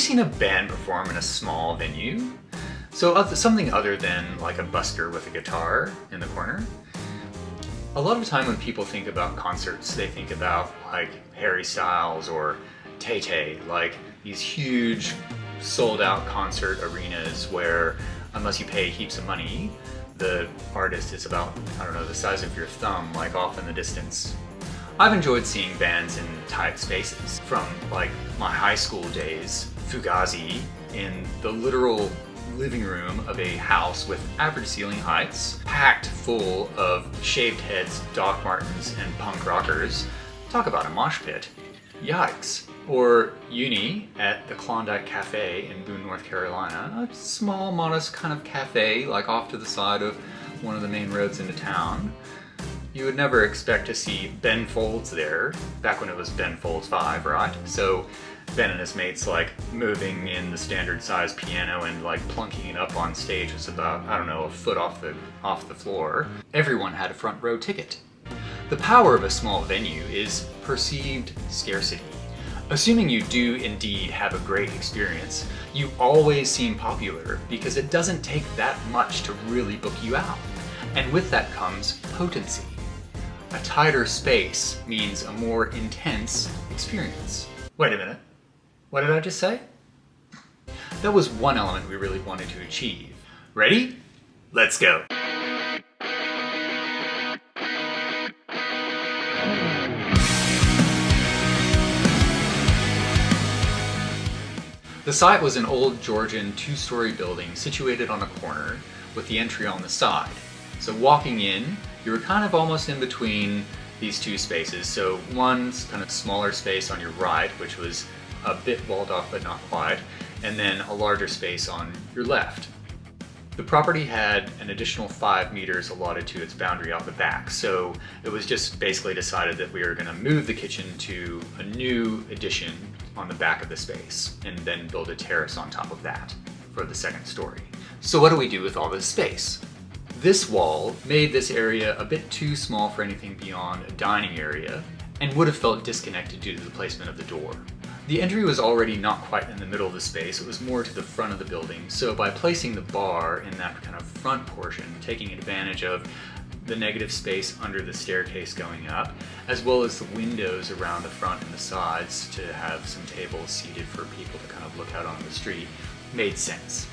seen a band perform in a small venue? So something other than like a busker with a guitar in the corner? A lot of the time when people think about concerts, they think about like Harry Styles or Tay-Tay, like these huge sold out concert arenas where unless you pay heaps of money, the artist is about, I don't know, the size of your thumb, like off in the distance. I've enjoyed seeing bands in tight spaces, from like my high school days, Fugazi in the literal living room of a house with average ceiling heights, packed full of shaved heads, Doc Martens, and punk rockers. Talk about a mosh pit. Yikes. Or Uni at the Klondike Cafe in Boone, North Carolina. A small, modest kind of cafe, like off to the side of one of the main roads into town. You would never expect to see Ben Folds there, back when it was Ben Folds 5, right? So Ben and his mates like moving in the standard size piano and like plunking it up on stage was about, I don't know, a foot off the floor. Everyone had a front row ticket. The power of a small venue is perceived scarcity. Assuming you do indeed have a great experience, you always seem popular because it doesn't take that much to really book you out. And with that comes potency. A tighter space means a more intense experience. Wait a minute. What did I just say? That was one element we really wanted to achieve. Ready? Let's go. The site was an old Georgian two-story building situated on a corner with the entry on the side. So walking in, you were kind of almost in between these two spaces. So one kind of smaller space on your right, which was a bit walled off but not quite, and then a larger space on your left. The property had an additional 5 meters allotted to its boundary out the back, so it was just basically decided that we were going to move the kitchen to a new addition on the back of the space and then build a terrace on top of that for the second story. So what do we do with all this space? This wall made this area a bit too small for anything beyond a dining area and would have felt disconnected due to the placement of the door. The entry was already not quite in the middle of the space, it was more to the front of the building, so by placing the bar in that kind of front portion, taking advantage of the negative space under the staircase going up, as well as the windows around the front and the sides to have some tables seated for people to kind of look out on the street, made sense.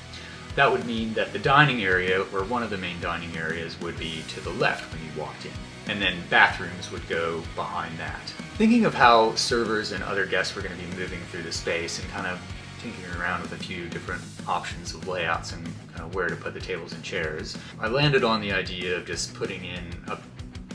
That would mean that the dining area, or one of the main dining areas, would be to the left when you walked in, and then bathrooms would go behind that. Thinking of how servers and other guests were going to be moving through the space and kind of tinkering around with a few different options of layouts and kind of where to put the tables and chairs, I landed on the idea of just putting in a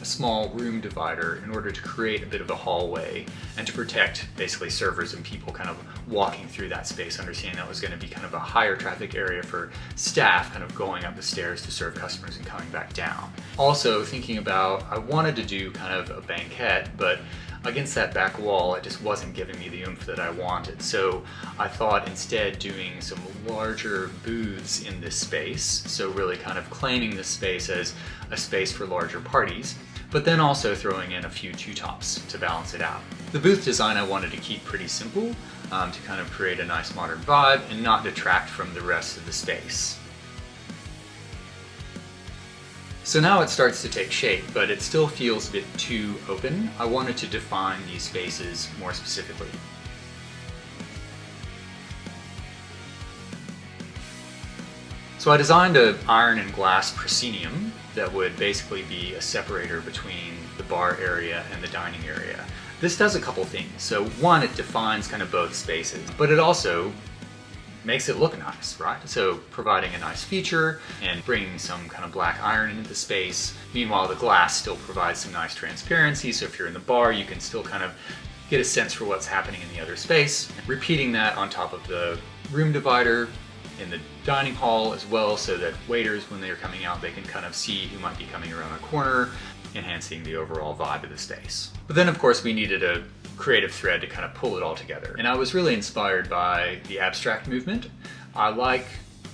small room divider in order to create a bit of a hallway and to protect basically servers and people kind of walking through that space, understanding that was going to be kind of a higher traffic area for staff kind of going up the stairs to serve customers and coming back down. Also thinking about, I wanted to do kind of a banquette, but against that back wall, it just wasn't giving me the oomph that I wanted. So I thought instead doing some larger booths in this space, so really kind of claiming this space as a space for larger parties, but then also throwing in a few two-tops to balance it out. The booth design I wanted to keep pretty simple to kind of create a nice modern vibe and not detract from the rest of the space. So now it starts to take shape, but it still feels a bit too open. I wanted to define these spaces more specifically. So I designed an iron and glass proscenium that would basically be a separator between the bar area and the dining area. This does a couple things. So one, it defines kind of both spaces, but it also makes it look nice, right? So providing a nice feature and bringing some kind of black iron into the space. Meanwhile, the glass still provides some nice transparency, so if you're in the bar, you can still kind of get a sense for what's happening in the other space. Repeating that on top of the room divider in the dining hall as well, so that waiters, when they're coming out, they can kind of see who might be coming around a corner, enhancing the overall vibe of the space. But then of course we needed a creative thread to kind of pull it all together. And I was really inspired by the abstract movement. I like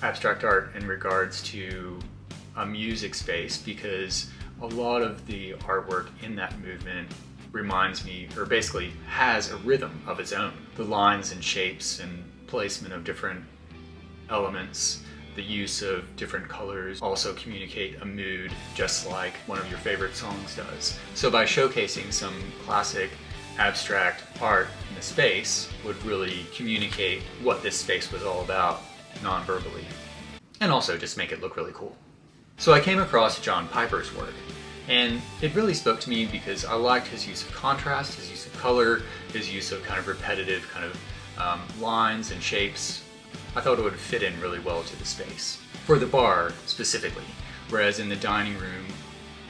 abstract art in regards to a music space because a lot of the artwork in that movement reminds me, or basically has a rhythm of its own. The lines and shapes and placement of different elements, the use of different colors also communicate a mood, just like one of your favorite songs does. So by showcasing some classic abstract art in the space would really communicate what this space was all about non-verbally, and also just make it look really cool. So I came across John Piper's work, and it really spoke to me because I liked his use of contrast, his use of color, his use of kind of repetitive kind of lines and shapes. I thought it would fit in really well to the space. For the bar specifically, whereas in the dining room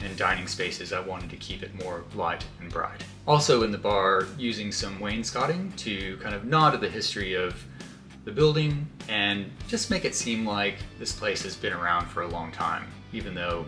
and dining spaces I wanted to keep it more light and bright. Also in the bar, using some wainscoting to kind of nod to the history of the building and just make it seem like this place has been around for a long time, even though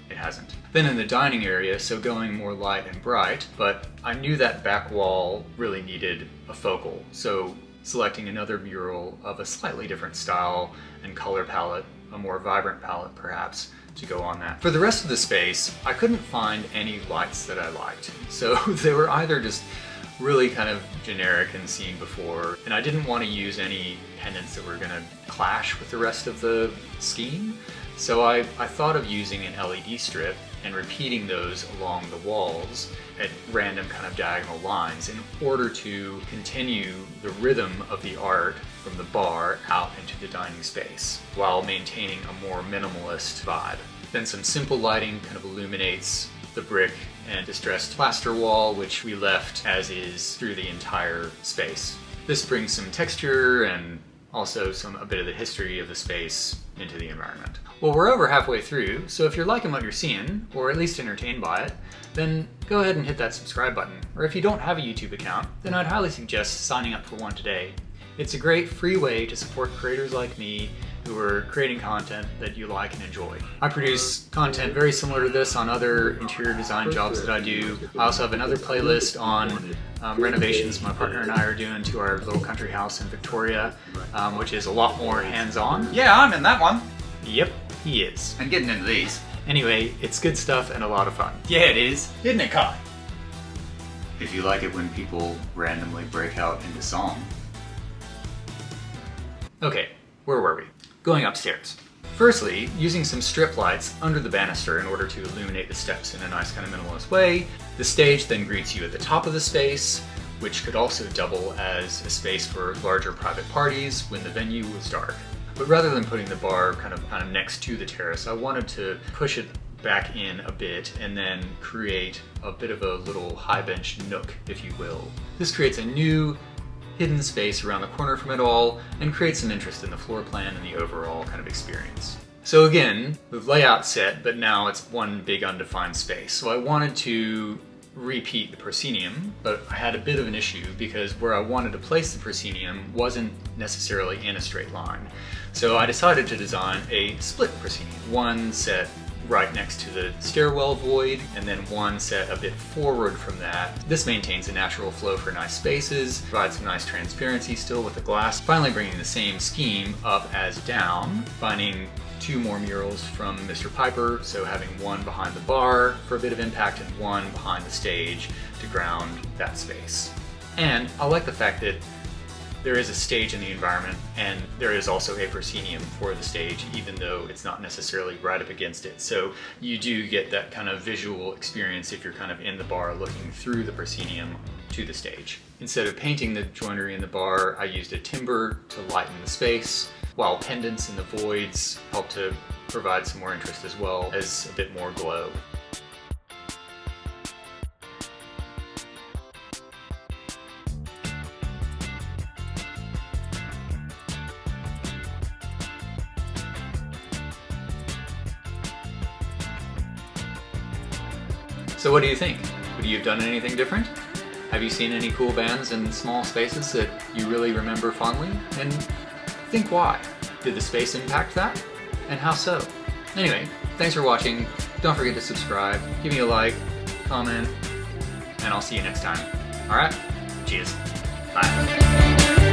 it hasn't. Then in the dining area, so going more light and bright, but I knew that back wall really needed a focal, so selecting another mural of a slightly different style and color palette, a more vibrant palette perhaps, to go on that. For the rest of the space, I couldn't find any lights that I liked. So they were either just really kind of generic and seen before, and I didn't want to use any pendants that were gonna clash with the rest of the scheme. So I thought of using an LED strip and repeating those along the walls at random kind of diagonal lines in order to continue the rhythm of the art from the bar out into the dining space while maintaining a more minimalist vibe. Then some simple lighting kind of illuminates the brick and distressed plaster wall, which we left as is through the entire space. This brings some texture and also a bit of the history of the space into the environment. Well, we're over halfway through, so if you're liking what you're seeing, or at least entertained by it, then go ahead and hit that subscribe button. Or if you don't have a YouTube account, then I'd highly suggest signing up for one today. It's a great free way to support creators like me who are creating content that you like and enjoy. I produce content very similar to this on other interior design jobs that I do. I also have another playlist on renovations my partner and I are doing to our little country house in Victoria, which is a lot more hands-on. Yeah, I'm in that one. Yep, he is. And getting into these. Anyway, it's good stuff and a lot of fun. Yeah, it is. Isn't it, Kai? If you like it when people randomly break out into song. Okay, where were we? Going upstairs. Firstly, using some strip lights under the banister in order to illuminate the steps in a nice kind of minimalist way. The stage then greets you at the top of the space, which could also double as a space for larger private parties when the venue was dark. But rather than putting the bar kind of next to the terrace, I wanted to push it back in a bit and then create a bit of a little high bench nook, if you will. This creates a new hidden space around the corner from it all and creates some interest in the floor plan and the overall kind of experience. So again, the layout set, but now it's one big undefined space. So I wanted to repeat the proscenium, but I had a bit of an issue because where I wanted to place the proscenium wasn't necessarily in a straight line. So I decided to design a split proscenium, one set right next to the stairwell void, and then one set a bit forward from that. This maintains a natural flow for nice spaces, provides some nice transparency still with the glass, finally bringing the same scheme up as down, finding two more murals from Mr. Piper, so having one behind the bar for a bit of impact and one behind the stage to ground that space. And I like the fact that there is a stage in the environment and there is also a proscenium for the stage, even though it's not necessarily right up against it. So you do get that kind of visual experience if you're kind of in the bar looking through the proscenium to the stage. Instead of painting the joinery in the bar, I used a timber to lighten the space, while pendants in the voids help to provide some more interest as well as a bit more glow. So what do you think? Would you have done anything different? Have you seen any cool bands in small spaces that you really remember fondly? And think why. Did the space impact that? And how so? Anyway, thanks for watching. Don't forget to subscribe, give me a like, comment, and I'll see you next time. Alright? Cheers. Bye.